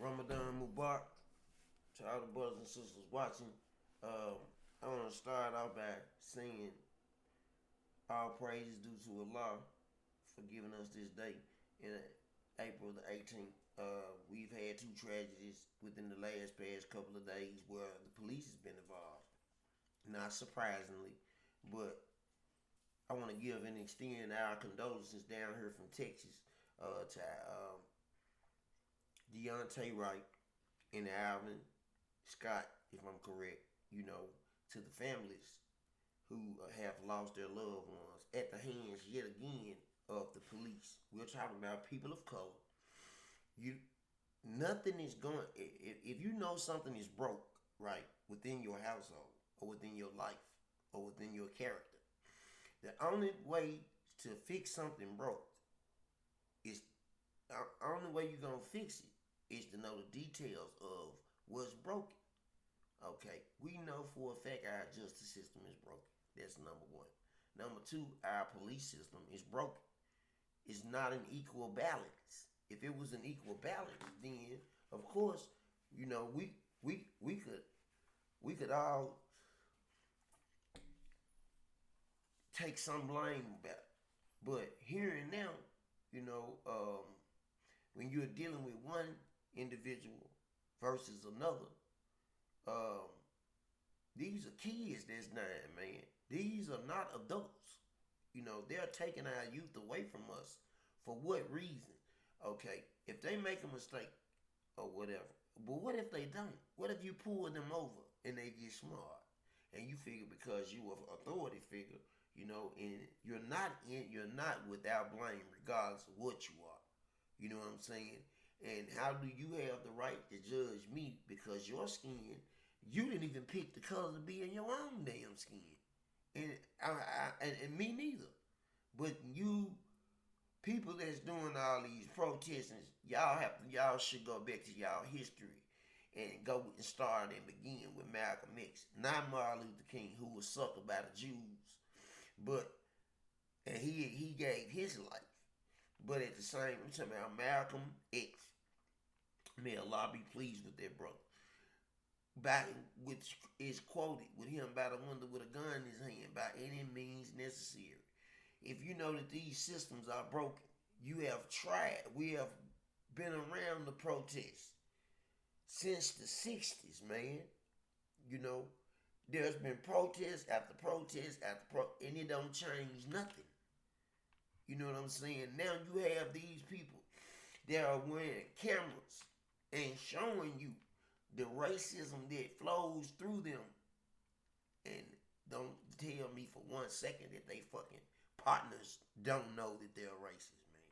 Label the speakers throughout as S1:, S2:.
S1: Ramadan Mubarak to all the brothers and sisters watching. Um, I want to start out by saying all praises due to Allah for giving us this day in April the 18th. We've had two tragedies within the last past couple of days where the police has been involved. Not surprisingly, but I want to give and extend our condolences down here from Texas to Deontay Wright and Alvin Scott, if I'm correct, to the families who have lost their loved ones at the hands yet again of the police. We're talking about people of color. You nothing is going if you know something is broke, right, within your household or within your life or within your character. The only way to fix something broke is the only way you're gonna fix it is to know the details of what's broken. Okay, we know for a fact our justice system is broken. That's number one. Number two, our police system is broken. It's not an equal balance. If it was an equal balance, then of course, we could all take some blame about it. But here and now, you know, when you're dealing with one individual versus another, um, these are kids that's dying, man. These are not adults. They're taking our youth away from us. For what reason? Okay, if they make a mistake or whatever. But what if they don't? What if you pull them over and they get smart? And you figure because you are an authority figure, and you're not without blame regardless of what you are. You know what I'm saying? And how do you have the right to judge me because your skin, you didn't even pick the color to be in your own damn skin, and me neither. But you people that's doing all these protests, y'all should go back to y'all history and go and start and begin with Malcolm X, not Martin Luther King, who was suckered by the Jews, but and he gave his life. But at the same, I'm talking about Malcolm X. May Allah be pleased with that brother. By which is quoted with him by the window with a gun in his hand by any means necessary. If you know that these systems are broken, we have been around the protests since the 60s, man. You know, there's been protest after protest and it don't change nothing. You know what I'm saying? Now you have these people that are wearing cameras and showing you the racism that flows through them. And don't tell me for 1 second that they fucking partners don't know that they're racist, man.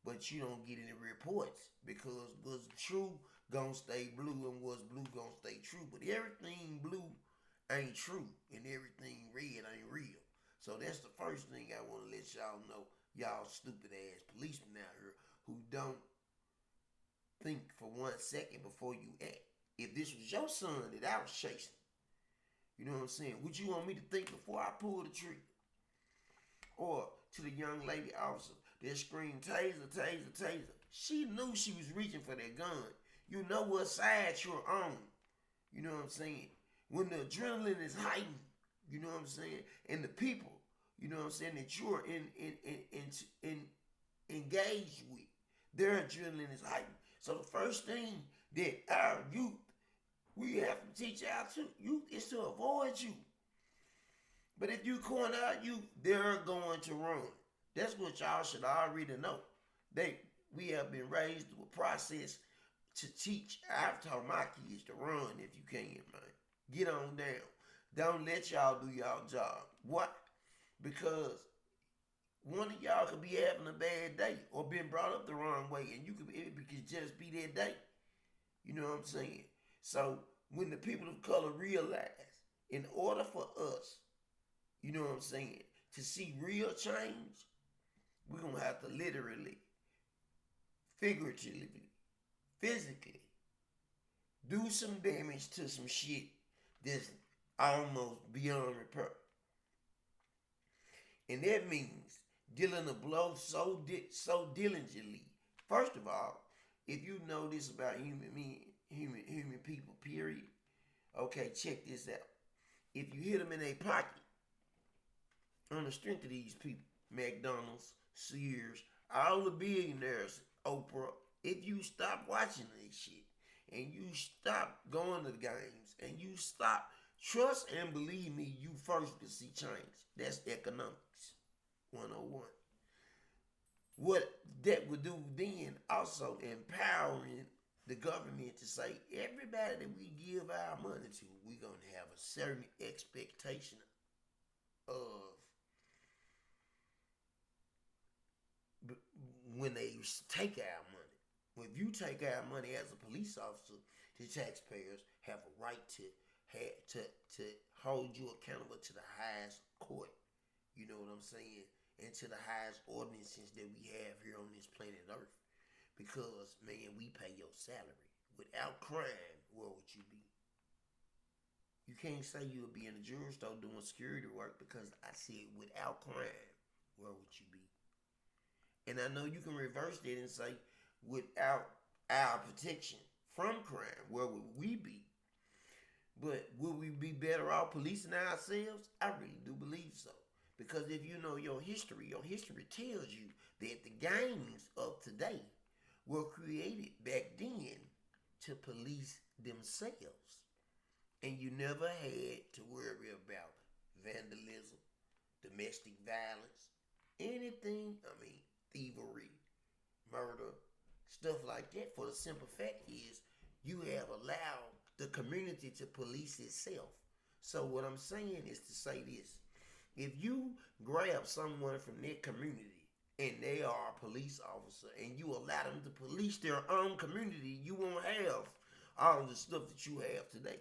S1: But you don't get any reports because what's true gonna stay blue and what's blue gonna stay true. But everything blue ain't true and everything red ain't real. So that's the first thing I want to let y'all know. Y'all stupid ass policemen out here who don't think for 1 second before you act. If this was your son that I was chasing, you know what I'm saying? Would you want me to think before I pull the trigger? Or to the young lady officer that screamed taser, taser, taser. She knew she was reaching for that gun. You know what side you're on. You know what I'm saying? When the adrenaline is heightened, you know what I'm saying? And the people, you know what I'm saying, that you're in engaged with, their adrenaline is heightened. So the first thing that our youth, we have to teach our youth is to avoid you. But if you corner out youth, they're going to run. That's what y'all should already know. We have been raised through a process to teach. I've taught my kids to run if you can, man. Get on down. Don't let y'all do y'all job. What? Because one of y'all could be having a bad day or been brought up the wrong way, and it could just be that day. You know what I'm saying? So when the people of color realize, in order for us, you know what I'm saying, to see real change, we're gonna have to literally, figuratively, physically do some damage to some shit that's almost beyond repair. And that means dealing a blow so diligently. First of all, if you know this about human people, period. Okay, check this out. If you hit them in a pocket, on the strength of these people, McDonald's, Sears, all the billionaires, Oprah, if you stop watching this shit and you stop going to the games and you stop, trust and believe me, you first will see change. That's economics 101. What that would do then, also empowering the government to say everybody that we give our money to, we're going to have a certain expectation of when they take our money. Well, if you take our money as a police officer, the taxpayers have a right to hold you accountable to the highest court. You know what I'm saying? And to the highest ordinances that we have here on this planet Earth. Because, man, we pay your salary. Without crime, where would you be? You can't say you'll be in a jewelry store doing security work because I said without crime, where would you be? And I know you can reverse that and say, without our protection from crime, where would we be? But would we be better off policing ourselves? I really do believe so. Because if you know your history tells you that the gangs of today were created back then to police themselves. And you never had to worry about vandalism, domestic violence, anything, thievery, murder, stuff like that. For the simple fact is, you have allowed the community to police itself. So what I'm saying is to say this. If you grab someone from that community and they are a police officer and you allow them to police their own community, you won't have all of the stuff that you have today.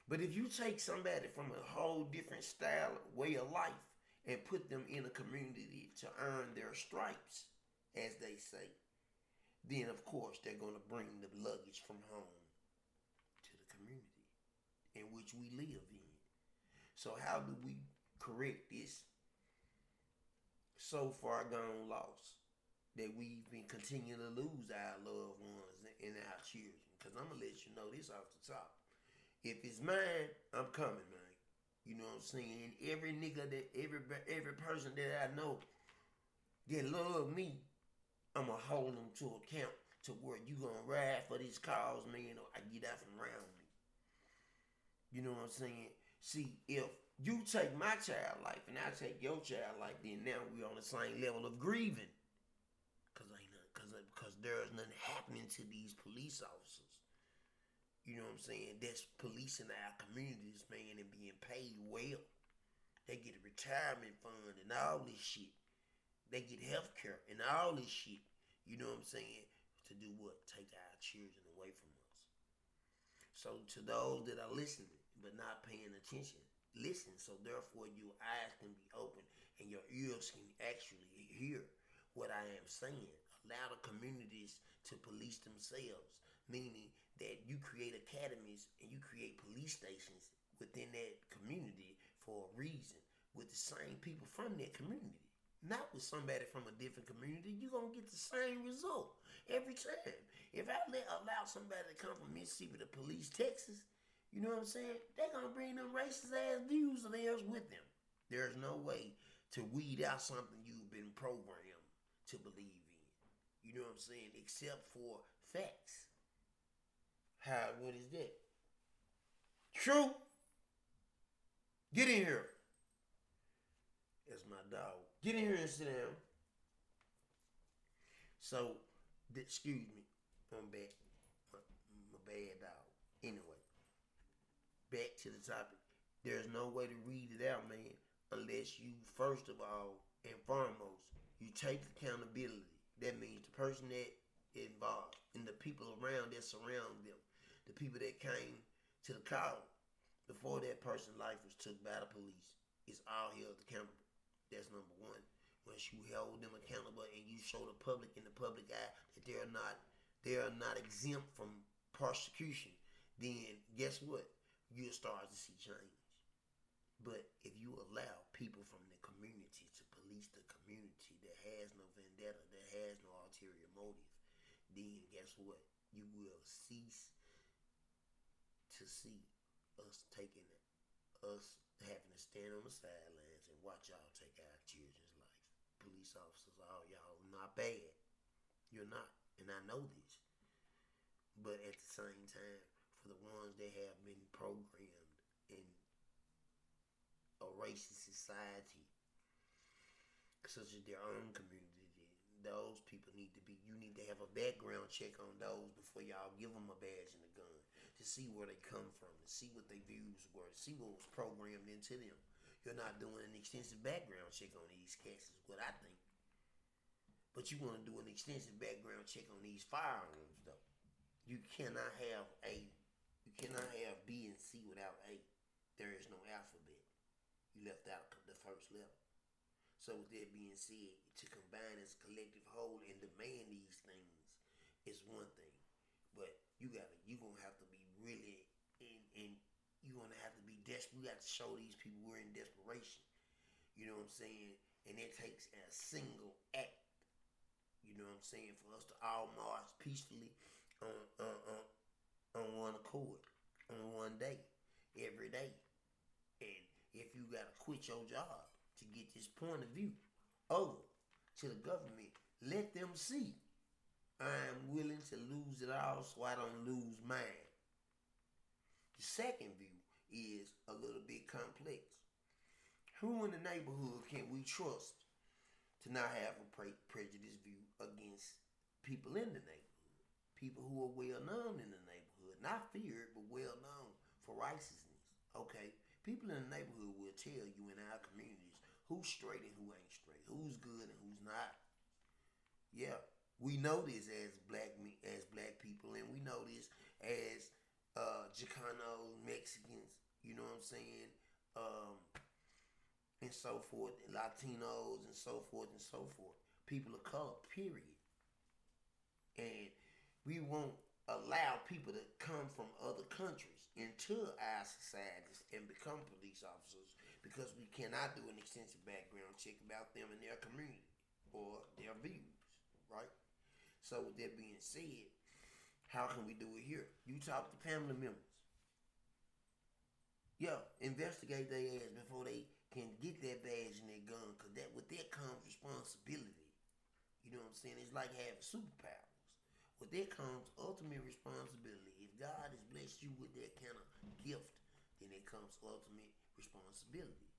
S1: But if you take somebody from a whole different style, way of life, and put them in a community to earn their stripes, as they say, then of course they're going to bring the luggage from home to the community in which we live in. So how do we correct this so far gone loss that we've been continuing to lose our loved ones and our children? Because I'm going to let you know this off the top. If it's mine, I'm coming, man. You know what I'm saying? Every nigga every person that I know that love me, I'm going to hold them to account to where you going to ride for this cause, man, or I get out from around me. You know what I'm saying? See, if you take my child life and I take your child life, then now we're on the same level of grieving. Because there's nothing happening to these police officers. You know what I'm saying? That's policing our communities, man, and being paid well. They get a retirement fund and all this shit. They get health care and all this shit. You know what I'm saying? To do what? Take our children away from us. So to those that are listening but not paying attention, listen, so therefore your eyes can be open and your ears can actually hear what I am saying. Allow the communities to police themselves, meaning that you create academies and you create police stations within that community for a reason, with the same people from that community. Not with somebody from a different community. You're going to get the same result every time. If I allow somebody to come from Mississippi to police Texas, you know what I'm saying? They're going to bring them racist ass views of theirs with them. There's no way to weed out something you've been programmed to believe in. You know what I'm saying? Except for facts. What is that? True. Get in here. That's my dog. Get in here and sit down. So, excuse me. I'm back. My bad dog. Anyway, back to the topic. There's no way to read it out, man, unless you, first of all and foremost, you take accountability. That means the person that involved and the people around that surround them, the people that came to the call before that person's life was took by the police, is all held accountable. That's number one. Once you hold them accountable and you show the public in the public eye that they are not exempt from prosecution, then guess what? You'll start to see change. But if you allow people from the community to police the community that has no vendetta, that has no ulterior motive, guess what? You will cease to see us taking us having to stand on the sidelines and watch y'all take our children's life. Police officers, all y'all not bad. You're not, and I know this. But at the same time, for the ones that have been programmed in a racist society, such as their own community, those people need to be, you need to have a background check on those before y'all give them a badge and a gun to see where they come from, to see what their views were, to see what was programmed into them. You're not doing an extensive background check on these cats is what I think. But you want to do an extensive background check on these firearms though. You cannot have B and C without A. There is no alphabet. You left out the first letter. So with that being said, to combine as a collective whole and demand these things is one thing. But you're gonna have to be really in you're gonna have to be desperate. You got to show these people we're in desperation. You know what I'm saying? And it takes a single act. You know what I'm saying? For us to all march peacefully on one accord, on one day, every day. And if you gotta quit your job to get this point of view over to the government, let them see I'm willing to lose it all so I don't lose mine. The second view is a little bit complex. Who in the neighborhood can we trust to not have a prejudiced view against people in the neighborhood? People who are well known in the neighborhood, not feared, but well known for righteousness. Okay, people in the neighborhood will tell you in our communities who's straight and who ain't straight, who's good and who's not. Yeah, we know this as black people, and we know this as Chicanos, Mexicans. You know what I'm saying? And so forth, Latinos, and so forth and so forth. People of color, period. And we won't allow people to come from other countries into our societies and become police officers because we cannot do an extensive background check about them and their community or their views, right? So with that being said, how can we do it here? You talk to family members. Yeah, investigate their ass before they can get that badge and their gun, because with that comes responsibility. You know what I'm saying? It's like having superpowers. With that comes ultimate responsibility. If God has blessed you with that kind of gift, then it comes ultimate responsibility.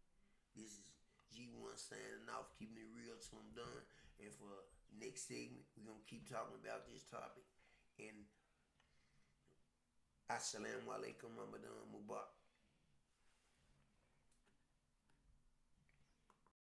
S1: This is G1 signing off, keeping it real till I'm done. And for next segment, we're going to keep talking about this topic. And Assalamu alaikum Ramadan Mubarak.